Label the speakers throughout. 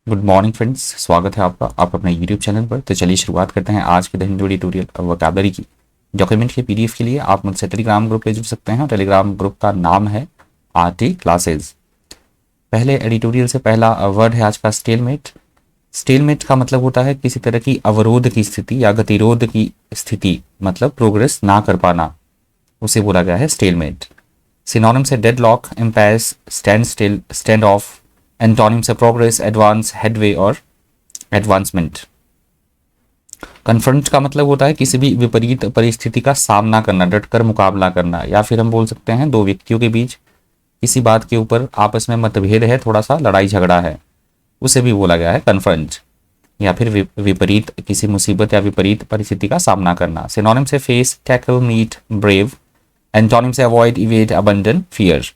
Speaker 1: Good morning friends, स्वागत है आपका आप अपने यूट्यूब चैनल पर। तो चलिए शुरुआत करते हैं आज के हिंदी ट्यूटोरियल वोकैबुलरी की। डॉक्यूमेंट के पीडीएफ के लिए आप मुझसे टेलीग्राम ग्रुप पे जुड़ सकते हैं। टेलीग्राम ग्रुप का नाम है आरटी क्लासेस। पहले एडिटोरियल से पहला वर्ड है आज का स्टेलमेट। स्टेलमेट का मतलब होता है किसी तरह की अवरोध की स्थिति या गतिरोध की स्थिति, मतलब प्रोग्रेस ना कर पाना, उसे बोला गया है स्टेलमेट। सिनोनिम से deadlock, impasse, standstill, standoff. Antonym से प्रोग्रेस, एडवांस, हेडवे और एडवांसमेंट। कन्फ्रंट का मतलब होता है किसी भी विपरीत परिस्थिति का सामना करना, डटकर मुकाबला करना, या फिर हम बोल सकते हैं दो व्यक्तियों के बीच किसी बात के ऊपर आपस में मतभेद है, थोड़ा सा लड़ाई झगड़ा है, उसे भी बोला गया है कन्फ्रंट। या फिर विपरीत किसी मुसीबत या विपरीत परिस्थिति का सामना करना। सिनोनिम से face, tackle, meet, brave. Antonym से avoid, evade, abandon, fear.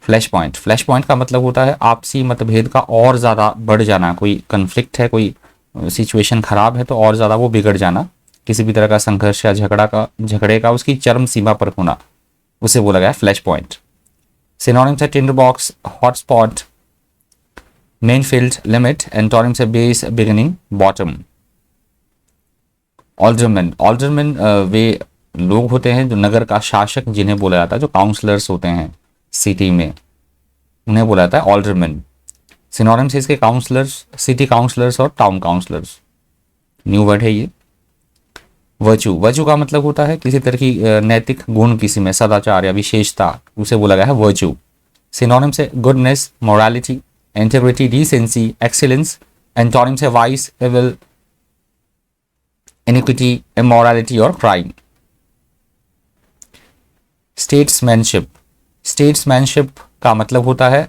Speaker 1: Flashpoint. Flashpoint का मतलब होता है आपसी मतभेद का और ज़्यादा बढ़ जाना। कोई कन्फ्लिक्ट है, कोई सिचुएशन खराब है तो और ज़्यादा वो बिगड़ जाना। किसी भी तरह का संघर्ष या झगड़े का उसकी चरम सीमा पर होना, उसे बोला गया है फ्लैश पॉइंट। सिनोनिम से Tinder box, hotspot, main field, limit. Antonym से बेस, बिगिनिंग, बॉटम। ऑल्डरमैन। ऑल्डरमैन वे लोग होते हैं जो नगर का शासक जिन्हें बोला जाता है, जो काउंसलर्स होते हैं सिटी में, उन्हें बोला जाता है ऑल्डरमैन। सिनोनिम्स इसके काउंसलर्स, सिटी काउंसलर्स और टाउन काउंसलर्स। न्यू वर्ड है ये। वर्चू। वर्चू का मतलब होता है किसी तरह की नैतिक गुण, किसी में सदाचार या विशेषता, उसे बोला गया है वर्चू। सिनोनिम से goodness, morality, integrity, decency, excellence. Antonym से वाइस, एविल, इनिक्विटी, इमोरालिटी और क्राइम। स्टेट्समैनशिप। स्टेट्समैनशिप का मतलब होता है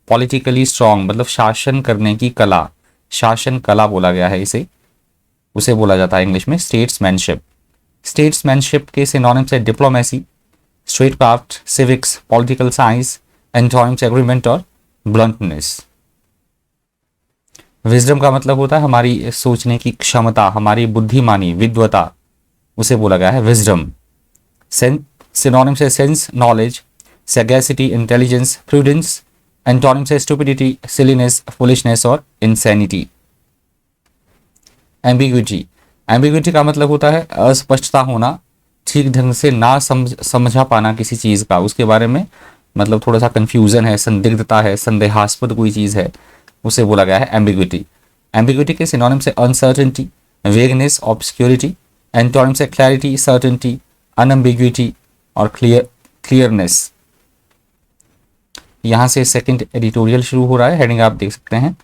Speaker 1: पॉलिटिकली स्ट्रांग, मतलब शासन करने की कला, शासन कला बोला गया है इसे, उसे बोला जाता है इंग्लिश में स्टेट्समैनशिप। स्टेट्समैनशिप के सिनोनिम से diplomacy, statecraft, civics, political science. Antonym से एग्रीमेंट और ब्लंटनेस। विजडम का मतलब होता है हमारी सोचने की क्षमता, हमारी बुद्धिमानी, विद्वता, उसे बोला गया है विजडम। सिनोनिम से sense, knowledge, sagacity, intelligence, prudence. Antonym से स्टुपिडिटी, सिलीनेस, फुलिशनेस और इंसैनिटी। एम्बिग्विटी। एम्बिग्विटी का मतलब होता है अस्पष्टता होना, ठीक ढंग से ना समझा पाना किसी चीज़ का, उसके बारे में मतलब थोड़ा सा कंफ्यूजन है, संदिग्धता है, संदेहास्पद कोई चीज़ है, उसे बोला गया है एम्बिग्विटी। एम्बिग्विटी के सिनोनिम से अनसर्टेनिटी, वेगनेस, ऑब्सक्योरिटी। एंटोनिम से क्लैरिटी, सर्टेनिटी, अनएम्बिग्विटी और क्लियरनेस। यहाँ से सेकंड एडिटोरियल शुरू हो रहा है, हेडिंग आप देख सकते हैं।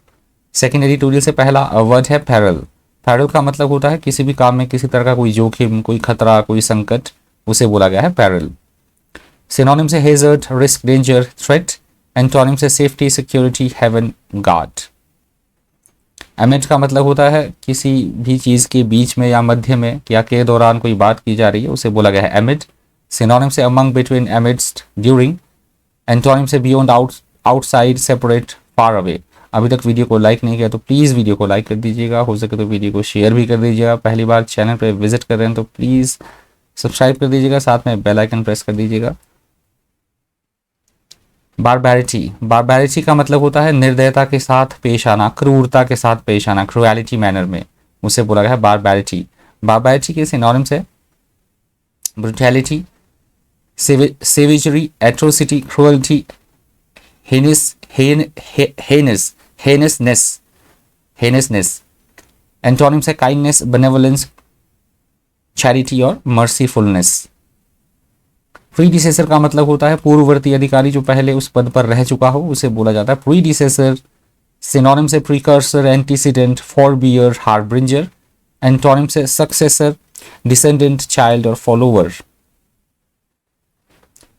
Speaker 1: सेकंड एडिटोरियल से पहला वर्ड है पैरल। पैरल का मतलब होता है किसी भी काम में किसी तरह का कोई जोखिम, कोई खतरा, कोई संकट, उसे बोला गया है पैरल। सिनोनिम से hazard, risk, danger, threat. Antonym से safety, security, haven, guard. Amid का मतलब होता है किसी भी चीज़ के बीच में या मध्य में या के दौरान कोई बात की जा रही है, उसे बोला गया है एमिड। सिनोनिम से among, between, amidst, during. Antonym से beyond, outside, separate, far away. अभी तक वीडियो को लाइक नहीं किया तो प्लीज़ वीडियो को लाइक कर दीजिएगा, हो सके तो वीडियो को शेयर भी कर दीजिएगा। पहली बार चैनल पर विजिट कर रहे हैं तो प्लीज़ सब्सक्राइब कर दीजिएगा, साथ में बेल आइकन प्रेस कर दीजिएगा। बारबैरिटी। बारबैरिटी का मतलब होता है निर्दयता के साथ पेश आना, क्रूरता के साथ पेश आना, क्रुएलिटी मैनर में, उसे बोला गया है बारबैरिटी। बारबैरिटी के सिनोनिम्स है brutality, savagery, atrocity, cruelty, heinousness. Antonym से काइंडनेस, बेनेवोलेंस, चैरिटी और मर्सीफुलनेस। प्रीडिसेसर का मतलब होता है पूर्ववर्ती अधिकारी, जो पहले उस पद पर रह चुका हो, उसे बोला जाता है प्रीडिसेसर। सिनोनिम से प्रीकर्सर, एंटीसीडेंट, फॉरबियर, हार्बिंजर। एंटोनिम से सक्सेसर, डिसेंडेंट, चाइल्ड और फॉलोवर।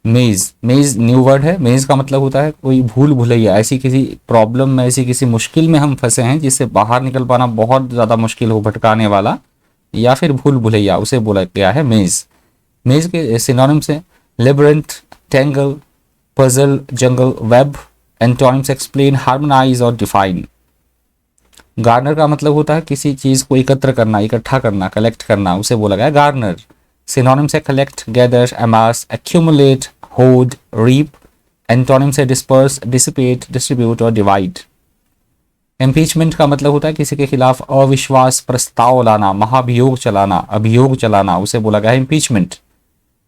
Speaker 1: मेज। मेज न्यू वर्ड है। मेज का मतलब होता है कोई भूल भुलैया, ऐसी किसी प्रॉब्लम में, ऐसी किसी मुश्किल में हम फंसे हैं जिससे बाहर निकल पाना बहुत ज़्यादा मुश्किल हो, भटकाने वाला या फिर भूल भुलैया, उसे बोला गया है मेज। मेज के सिनोनिम से लेबरेंथ, टेंगल, पजल, जंगल, वेब। एंटोनिम्स एक्सप्लेन, हार्मोनाइज और डिफाइन। गार्नर का मतलब होता है किसी चीज़ को एकत्र करना, इकट्ठा करना, कलेक्ट करना, उसे बोला गया गार्नर। सिनोनिम से कलेक्ट, गैदर, अमास, एक्यूमुलेट, होड, रीप। एंटोनिम से डिस्पर्स, डिसिपेट, डिस्ट्रीब्यूट और डिवाइड। इम्पीचमेंट का मतलब होता है किसी के खिलाफ अविश्वास प्रस्ताव लाना, महाभियोग चलाना, अभियोग चलाना, उसे बोला गया है इम्पीचमेंट।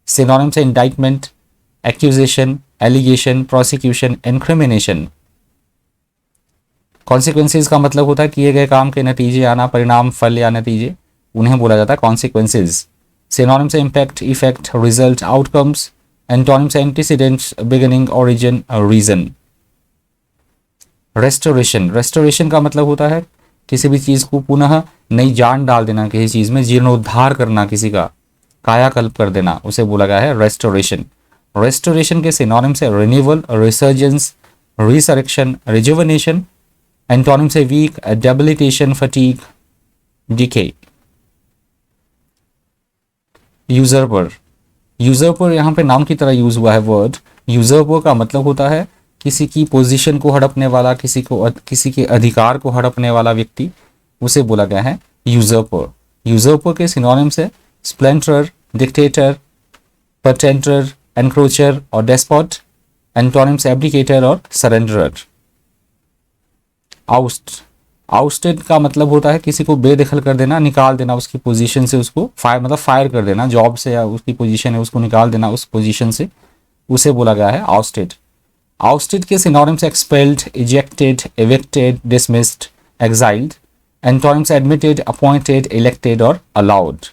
Speaker 1: सिनोनिम से indictment, accusation, allegation, prosecution, incrimination. Consequences का मतलब होता है किए गए काम के नतीजे आना, परिणाम, फल या नतीजे, उन्हें बोला जाता है कॉन्सिक्वेंसेज। सिनोनिम से impact, effect, result, outcomes. Antonym से antecedents, beginning, origin, reason. Restoration, restoration का मतलब होता है किसी भी चीज़ को पुनः नई जान डाल देना, किसी चीज़ में जीर्णोद्धार करना, किसी का कायाकल्प कर देना, उसे बोला गया है रेस्टोरेशन। रेस्टोरेशन के सिनोनिम से renewal, resurgence, resurrection, rejuvenation. Antonym से वीक, डेबिलिटेशन, फटीग, डिके। यूजर्पर, यूजर्पर यहाँ पे नाम की तरह यूज हुआ है वर्ड। यूजर्पर का मतलब होता है किसी की पोजीशन को हड़पने वाला, किसी के अधिकार को हड़पने वाला व्यक्ति, उसे बोला गया है यूजर्पर। यूजर्पर के सिनोनिम से स्प्लेंडरर, डिक्टेटर, परटेंटर, एनक्रोचर और डेस्पॉट। एंटोनिम से एब्डिकेटर और सरेंडरर। आउस्ट, आउस्टेड का मतलब होता है किसी को बेदखल कर देना, निकाल देना उसकी पोजीशन से, उसको फायर कर देना जॉब से, या उसकी पोजीशन है उसको निकाल देना उस पोजीशन से, उसे बोला गया है आउस्टेड। आउस्टेड के सिनोनिम से expelled, ejected, evicted, dismissed, exiled. Antonym से एडमिटेड, अपॉइंटेड, इलेक्टेड और अलाउड।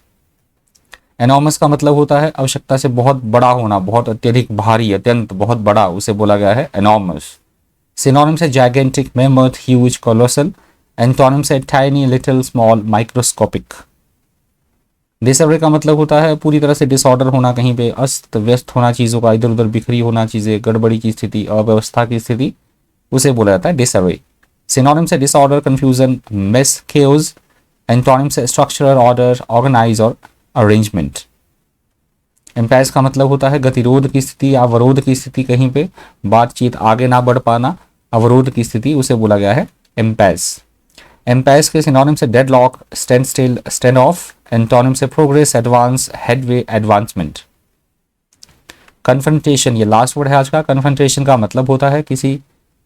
Speaker 1: एनॉर्मस का मतलब होता है आवश्यकता से बहुत बड़ा होना, बहुत अत्यधिक भारी, अत्यंत बहुत बड़ा, उसे बोला गया है एनॉर्मस। सिनोनिम से gigantic, mammoth, huge, colossal. Antonym से tiny, little, small, microscopic. Disorder का मतलब होता है पूरी तरह से डिसऑर्डर होना, कहीं पे अस्त व्यस्त होना, चीज़ों का इधर उधर बिखरी होना, चीज़ें गड़बड़ी की स्थिति, अव्यवस्था की स्थिति, उसे बोला जाता है डिसऑर्डर। सिनोनिम से disorder, confusion, miss, chaos. Antonym से स्ट्रक्चरल, ऑर्डर, ऑर्गेनाइज और अरेंजमेंट। एम्पैस का मतलब होता है गतिरोध की स्थिति, अवरोध की स्थिति, कहीं पे बातचीत आगे ना बढ़ पाना, अवरोध की स्थिति, उसे बोला गया है एम्पैस। एम्पैस के सिनोनिम से deadlock, standstill, standoff. Antonym से progress, advance, headway, advancement. Confrontation, ये लास्ट वर्ड है आज का। कन्फ्रंटेशन का मतलब होता है किसी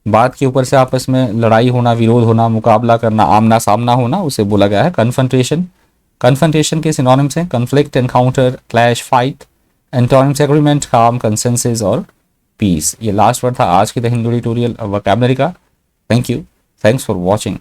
Speaker 1: बात के ऊपर से आपस में लड़ाई होना, विरोध होना, मुकाबला करना, आमना सामना होना, उसे बोला गया है कन्फ्रंटेशन। कन्फ्रंटेशन के सिनोनिम से conflict, encounter, clash, fight. Antonym से एग्रीमेंट, काम, कंसेंसस और पीस। ये लास्ट वर्ड था आज की द हिंदू ट्यूटोरियल वोकैबुलरी का। Thank you, thanks for watching.